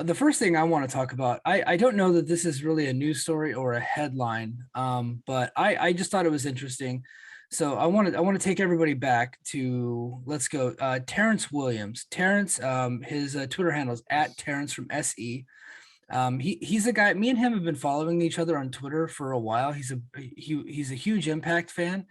the first thing I want to talk about, I don't know that this is really a news story or a headline, but I just thought it was interesting. So I want to take everybody back to, let's go, Terrence Williams. Terrence, his Twitter handle is at Terrence from SE. He's a guy. Me and him have been following each other on Twitter for a while. He's a huge Impact fan.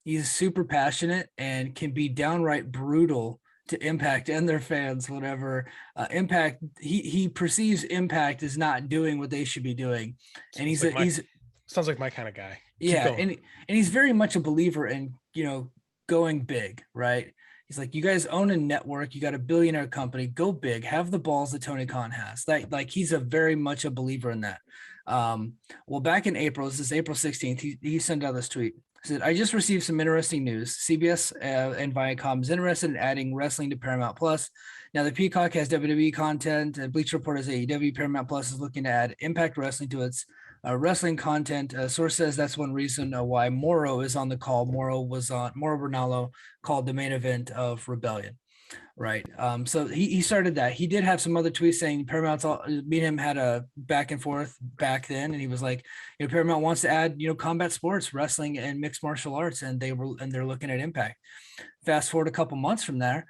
He's super passionate and can be downright brutal to Impact and their fans whenever Impact he perceives Impact as not doing what they should be doing, and he's sounds like my kind of guy. yeah, and he's very much a believer in going big, right? He's like, you guys own a network, you got a billionaire company, go big, have the balls that Tony Khan has. Like he's a very much a believer in that. Well, back in April, this is April 16th, he sent out this tweet. He said, I just received some interesting news. CBS and Viacom is interested in adding wrestling to Paramount Plus. Now, the Peacock has WWE content. Bleacher Report has AEW. Paramount Plus is looking to add Impact Wrestling to its wrestling content. Source says that's one reason why Moro is on the call. Moro Ronaldo called the main event of Rebellion. Right. So he started that. He did have some other tweets saying Paramount's me and him had a back and forth back then. And he was like, Paramount wants to add, combat sports, wrestling and mixed martial arts. And they're looking at Impact. Fast forward a couple months from there,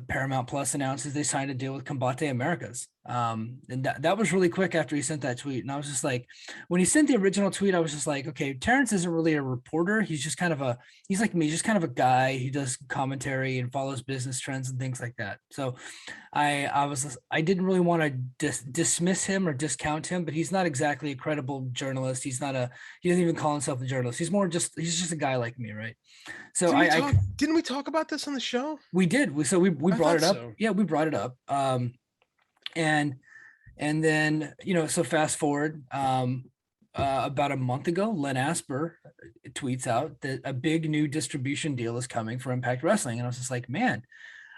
Paramount Plus announces they signed a deal with Combate Americas. And that was really quick after he sent that tweet. And I was just like, when he sent the original tweet, I was just like, okay, Terrence isn't really a reporter. He's just he's like me, just kind of a guy. He does commentary and follows business trends and things like that. So I didn't really want to dismiss him or discount him, but he's not exactly a credible journalist. He doesn't even call himself a journalist. He's just a guy like me. Right. So didn't we talk about this on the show? We did. We brought it up. So. Yeah, we brought it up. And then, so fast forward, about a month ago, Len Asper tweets out that a big new distribution deal is coming for Impact Wrestling. And I was just like, man,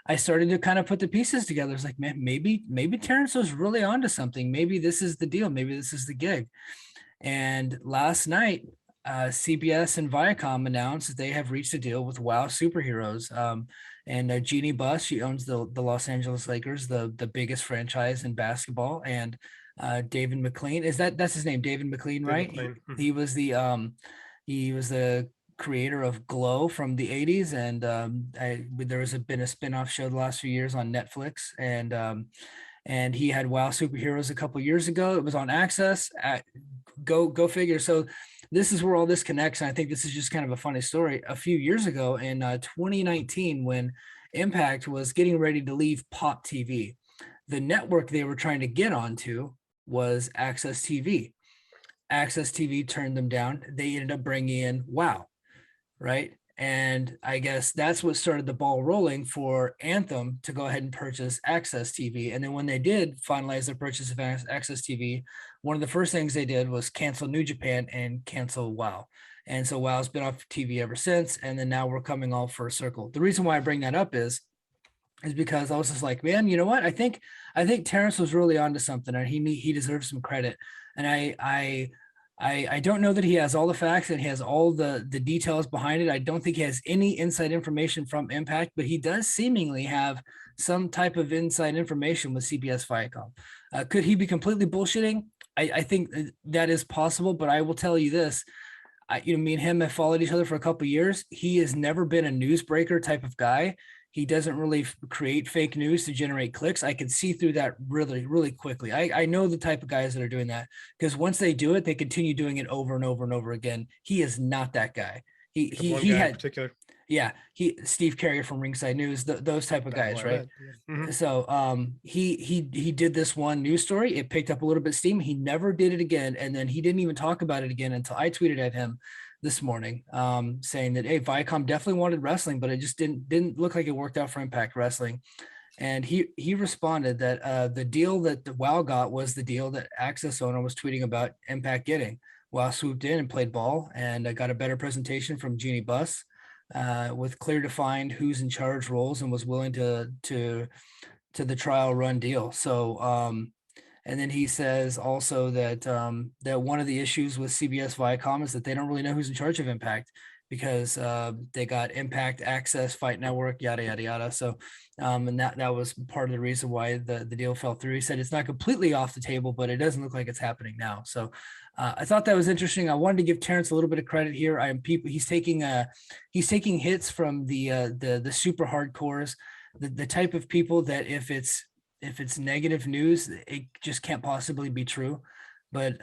I started to kind of put the pieces together. It's like, man, maybe Terrence was really onto something. Maybe this is the deal. Maybe this is the gig. And last night, CBS and Viacom announced that they have reached a deal with WoW Superheroes. And Jeannie Buss, she owns the Los Angeles Lakers, the biggest franchise in basketball. And David McLean, that's his name, David McLean, right? McLean. He was the creator of Glow from the 80s, and there has been a spin-off show the last few years on Netflix, and he had WoW Superheroes a couple years ago. It was on Access. Go figure. So this is where all this connects. And I think this is just kind of a funny story. A few years ago in 2019, when Impact was getting ready to leave Pop TV, the network they were trying to get onto was Access TV. Access TV turned them down. They ended up bringing in WoW, right? And I guess that's what started the ball rolling for Anthem to go ahead and purchase Access TV. And then when they did finalize their purchase of Access TV, one of the first things they did was cancel New Japan and cancel WoW. And so WoW's been off TV ever since. And then now we're coming all full circle. The reason why I bring that up is because I was just like, man, you know what? I think Terrence was really onto something, and he deserves some credit. And I don't know that he has all the facts and he has all the details behind it. I don't think he has any inside information from Impact, but he does seemingly have some type of inside information with CBS Viacom. Could he be completely bullshitting? I think that is possible, but I will tell you this. Me and him have followed each other for a couple of years. He has never been a newsbreaker type of guy. He doesn't really create fake news to generate clicks. I can see through that really, really quickly. I know the type of guys that are doing that, because once they do it, they continue doing it over and over and over again. He is not that guy. He had particular. Yeah, Steve Carrier from Ringside News, those type of guys, right? Mm-hmm. So he did this one news story. It picked up a little bit of steam. He never did it again, and then he didn't even talk about it again until I tweeted at him this morning, saying that, hey, Viacom definitely wanted wrestling, but it just didn't look like it worked out for Impact Wrestling. And he responded that the deal that the WoW got was the deal that Access owner was tweeting about Impact getting. WoW swooped in and played ball and got a better presentation from Jeannie Buss with clear defined who's in charge roles, and was willing to the trial run deal. So and then he says also that that one of the issues with CBS Viacom is that they don't really know who's in charge of Impact. because they got Impact, Access, Fight Network, yada yada yada. So, and that was part of the reason why the deal fell through. He said it's not completely off the table, but it doesn't look like it's happening now. So, I thought that was interesting. I wanted to give Terrence a little bit of credit here. He's taking hits from the super hardcores, the type of people that if it's negative news, it just can't possibly be true. But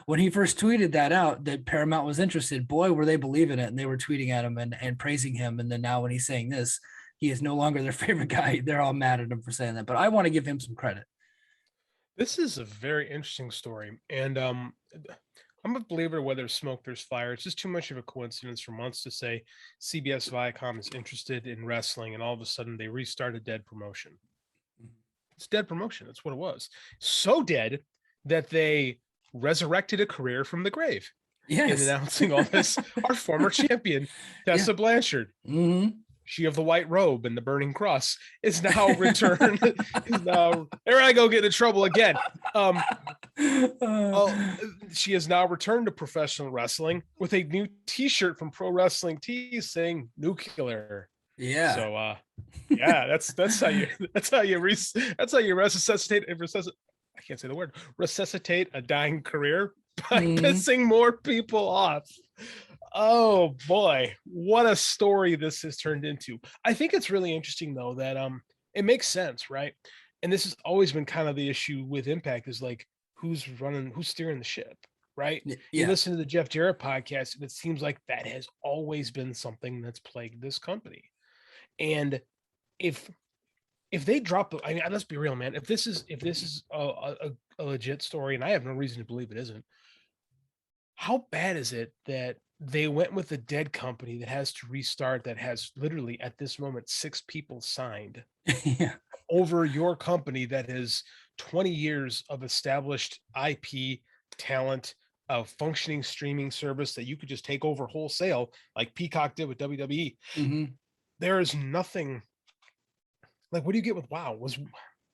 when he first tweeted that out, that Paramount was interested, boy, were they believing it. And they were tweeting at him and praising him. And then now when he's saying this, he is no longer their favorite guy. They're all mad at him for saying that. But I want to give him some credit. This is a very interesting story. And I'm a believer where there's smoke, there's fire. It's just too much of a coincidence for months to say CBS Viacom is interested in wrestling, and all of a sudden they restart a dead promotion. It's dead promotion. That's what it was. So dead that they resurrected a career from the grave. Yes. In announcing all this, our former champion, Tessa Blanchard, she of the white robe and the burning cross, is now returned. There I go, get in trouble again. She has now returned to professional wrestling with a new T-shirt from Pro Wrestling Tees saying "Nuclear." Yeah. So, that's how you resuscitate. I can't say the word. Resuscitate a dying career by pissing more people off. Oh boy, what a story this has turned into. I think it's really interesting though that it makes sense, right? And this has always been kind of the issue with Impact is like who's steering the ship, right? Yeah. You listen to the Jeff Jarrett podcast, and it seems like that has always been something that's plagued this company. And if they drop, I mean, let's be real, man. If this is a legit story, and I have no reason to believe it isn't, how bad is it that they went with a dead company that has to restart, that has literally at this moment 6 people signed over your company that has 20 years of established IP talent, a functioning streaming service that you could just take over wholesale like Peacock did with WWE. There is nothing like, what do you get with WoW?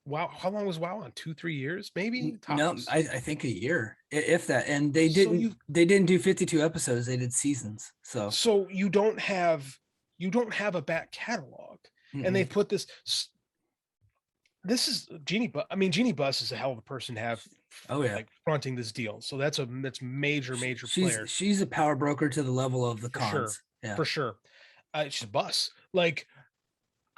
How long was WoW on? 2-3 years, maybe? No, I think a year, if that. And they didn't do 52 episodes. They did seasons. So you don't have a back catalog, and they put this. This is Jeannie. But I mean, Jeannie Buss is a hell of a person to have. Oh yeah, like fronting this deal. So that's major player. She's a power broker to the level of the cons. Sure. Yeah, for sure. She's a Buss. Like,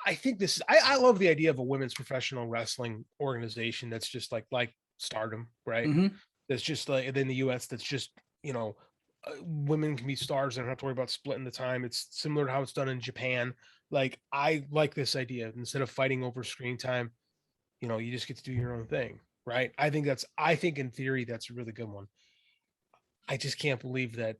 I think this is, I love the idea of a women's professional wrestling organization that's just like Stardom, right? That's just like in the US, that's just, women can be stars and don't have to worry about splitting the time. It's similar to how it's done in Japan. Like, I like this idea. Instead of fighting over screen time, you just get to do your own thing, right? I think in theory, that's a really good one. I just can't believe that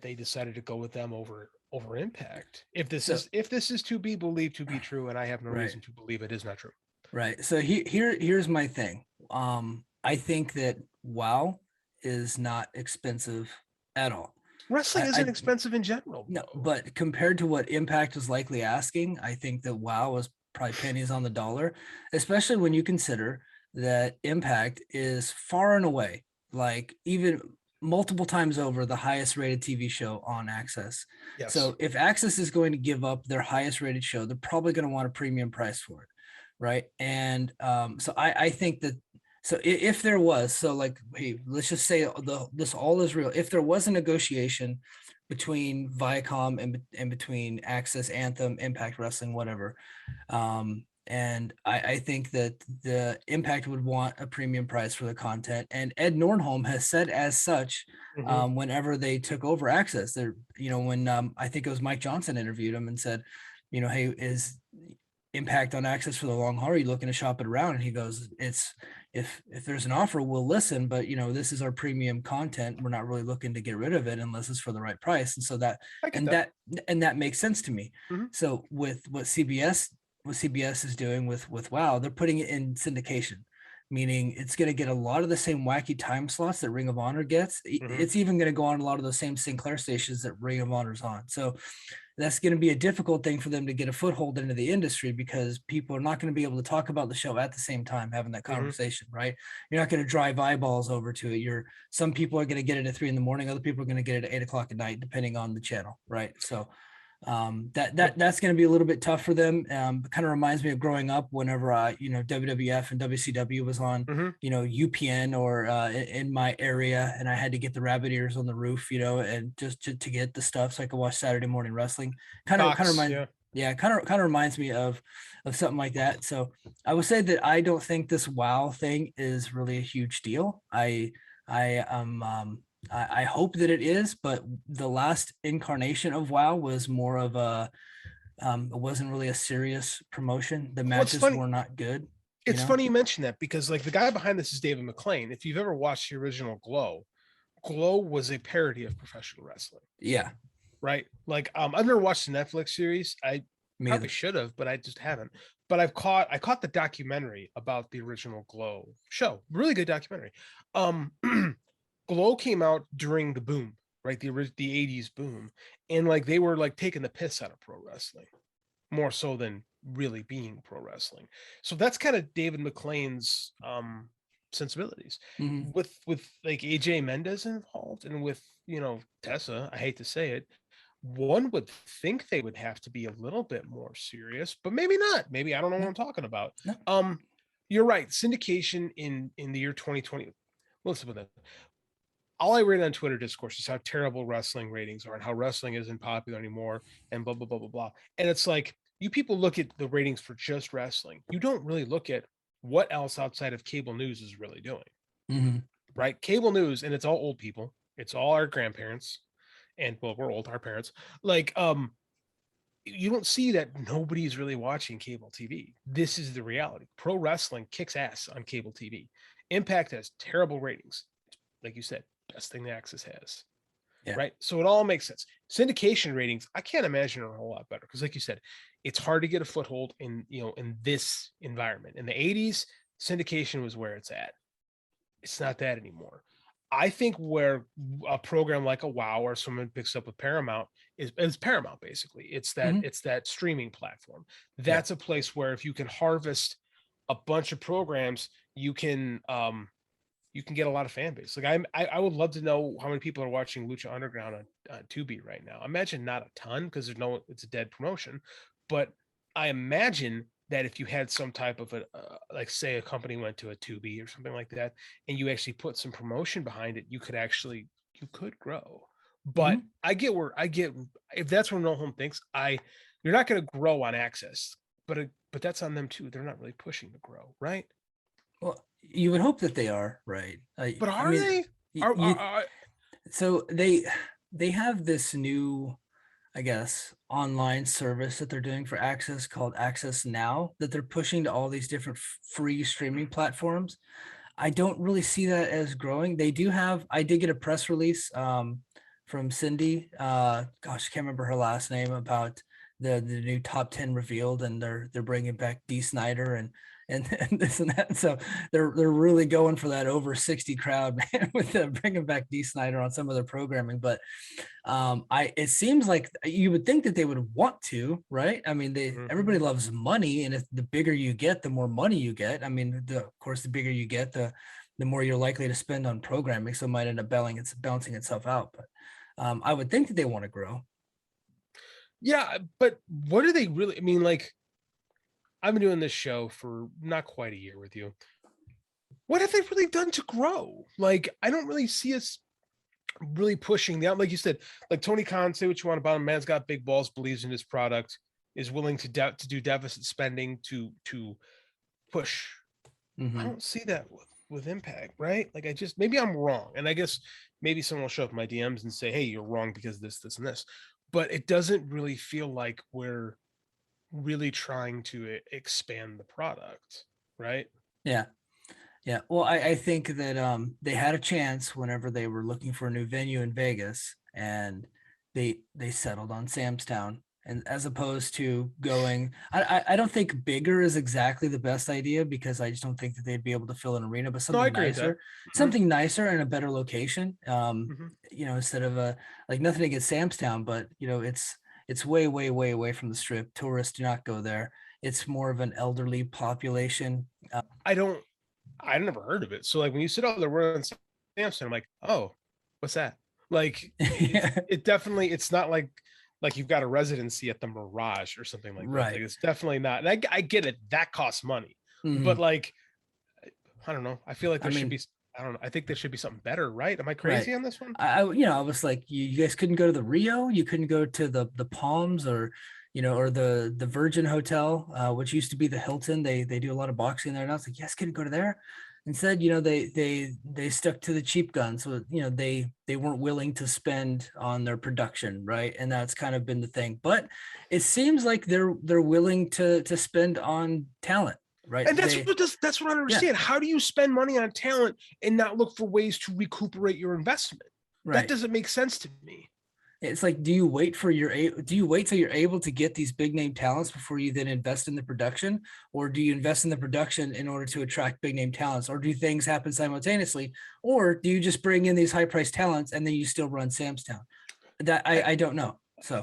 they decided to go with them over Impact. If this is to be believed to be true, and I have no reason to believe it is not true. Right. So here's my thing. I think that WoW is not expensive at all. Wrestling isn't expensive in general. No, but compared to what Impact is likely asking, I think that WoW was probably pennies on the dollar, especially when you consider that Impact is far and away, like even multiple times over, the highest rated TV show on Access. Yes. So if Access is going to give up their highest rated show, they're probably going to want a premium price for it. Right. And so I think that, so if there was, so like, hey, let's just say this all is real. If there was a negotiation between Viacom and between Access, Anthem, Impact Wrestling, whatever, and I think that the Impact would want a premium price for the content. And Ed Nordholm has said as such, whenever they took over Access, they're, when I think it was Mike Johnson interviewed him and said, hey, is Impact on Access for the long haul? Are you looking to shop it around? And he goes, it's, if there's an offer, we'll listen, but this is our premium content. We're not really looking to get rid of it unless it's for the right price. And so that makes sense to me. So with what CBS is doing with WoW, they're putting it in syndication, meaning it's going to get a lot of the same wacky time slots that Ring of Honor gets. It's even going to go on a lot of the same Sinclair stations that Ring of Honor's on. So that's going to be a difficult thing for them to get a foothold into the industry, because people are not going to be able to talk about the show at the same time having that conversation, right? You're not going to drive eyeballs over to it. Some people are going to get it at 3 a.m. Other people are going to get it at 8 o'clock at night, depending on the channel, right? So that's going to be a little bit tough for them. Kind of reminds me of growing up whenever WWF and WCW was on UPN or in my area, and I had to get the rabbit ears on the roof, and just to get the stuff so I could watch Saturday morning wrestling. Kind of reminds me of something like that. So I would say that I don't think this WoW thing is really a huge deal. I hope that it is, but the last incarnation of WoW was more of it wasn't really a serious promotion. The matches were not good. It's funny you mention that, because like the guy behind this is David McLean. If you've ever watched the original Glow was a parody of professional wrestling. Yeah. Right. Like I've never watched the Netflix series. I probably should have, but I just haven't. But I caught the documentary about the original Glow show. Really good documentary. Glow came out during the boom, right? The 80s boom. And like they were like taking the piss out of pro wrestling, more so than really being pro wrestling. So that's kind of David McLean's sensibilities. With like AJ Mendez involved, and with Tessa, I hate to say it, one would think they would have to be a little bit more serious, but maybe not. Maybe I don't know what I'm talking about. No. You're right. Syndication in the year 2020. Listen with that. All I read on Twitter discourse is how terrible wrestling ratings are and how wrestling isn't popular anymore and blah, blah, blah, blah, blah. And it's like, you people look at the ratings for just wrestling. You don't really look at what else outside of cable news is really doing, right? Cable news, and it's all old people. It's all our grandparents. And well, we're old, our parents. Like, you don't see that nobody's really watching cable TV. This is the reality. Pro wrestling kicks ass on cable TV. Impact has terrible ratings. Like you said, best thing the Axis has. Yeah. Right. So it all makes sense. Syndication ratings, I can't imagine are a whole lot better, because like you said, it's hard to get a foothold in this environment. In the 80s, syndication was where it's at. It's not that anymore. I think where a program like a WoW or someone picks up with Paramount is Paramount, basically. It's that streaming platform. That's a place where if you can harvest a bunch of programs, you can get a lot of fan base. Like I would love to know how many people are watching Lucha Underground on Tubi right now. I imagine not a ton, because it's a dead promotion, but I imagine that if you had some type of like say a company went to a Tubi or something like that, and you actually put some promotion behind it, you could grow. But I get if that's where No Home thinks, you're not going to grow on access, but that's on them too. They're not really pushing to grow, right? Well, you would hope that they are, right? But are they? So they have this new, I guess, online service that they're doing for Access called Access Now, that they're pushing to all these different free streaming platforms. I don't really see that as growing. I did get a press release from Cindy. Gosh, I can't remember her last name, about the new top 10 revealed, and they're bringing back Dee Snider and this and that. So they're really going for that over 60 crowd, man, with bringing back Dee Snider on some of their programming. But it seems like you would think that they would want to, right? I mean, everybody loves money, and if the bigger you get, the more money you get. I mean, of course, the bigger you get, the more you're likely to spend on programming. So it might end up balancing itself out. But I would think that they want to grow. Yeah, but what do they really? I mean, like, I've been doing this show for not quite a year with you. What have they really done to grow? Like, I don't really see us really pushing the, like you said, like Tony Khan, say what you want about him, man's got big balls, believes in his product, is willing to do deficit spending to push. I don't see that with Impact, right? Like, maybe I'm wrong, and I guess maybe someone will show up in my DMs and say, hey, you're wrong because this, and this. But it doesn't really feel like we're really trying to expand the product, right? Yeah. Well, I think that they had a chance whenever they were looking for a new venue in Vegas, and they settled on Sam's Town. and as opposed to going, I don't think bigger is exactly the best idea, because I just don't think that they'd be able to fill an arena, but No, I something agree with that. nicer, something nicer and a better location. Mhm. Instead of like, nothing against Sam's Town, but it's way, way, way away from the strip. Tourists do not go there. It's more of an elderly population. I never heard of it. So like when you sit out there, we're in Samson, I'm like, oh, what's that? Like it definitely, it's not like you've got a residency at the Mirage or something like that. Right. Like it's definitely not. And I get it. That costs money, but like, I don't know. I feel like there should be, I don't know. I think there should be something better, right? Am I crazy on this one? I was like, you guys couldn't go to the Rio, you couldn't go to the Palms, or or the Virgin Hotel, which used to be the Hilton. They do a lot of boxing there, and I was like, yes, couldn't go to there. Instead, they stuck to the cheap guns. So they weren't willing to spend on their production, right? And that's kind of been the thing. But it seems like they're willing to spend on talent. Right. And that's what I don't understand. Yeah. How do you spend money on talent and not look for ways to recuperate your investment? Right. That doesn't make sense to me. It's like, do you wait till you're able to get these big name talents before you then invest in the production? Or do you invest in the production in order to attract big name talents? Or do things happen simultaneously? Or do you just bring in these high priced talents and then you still run Sam's Town? That I don't know.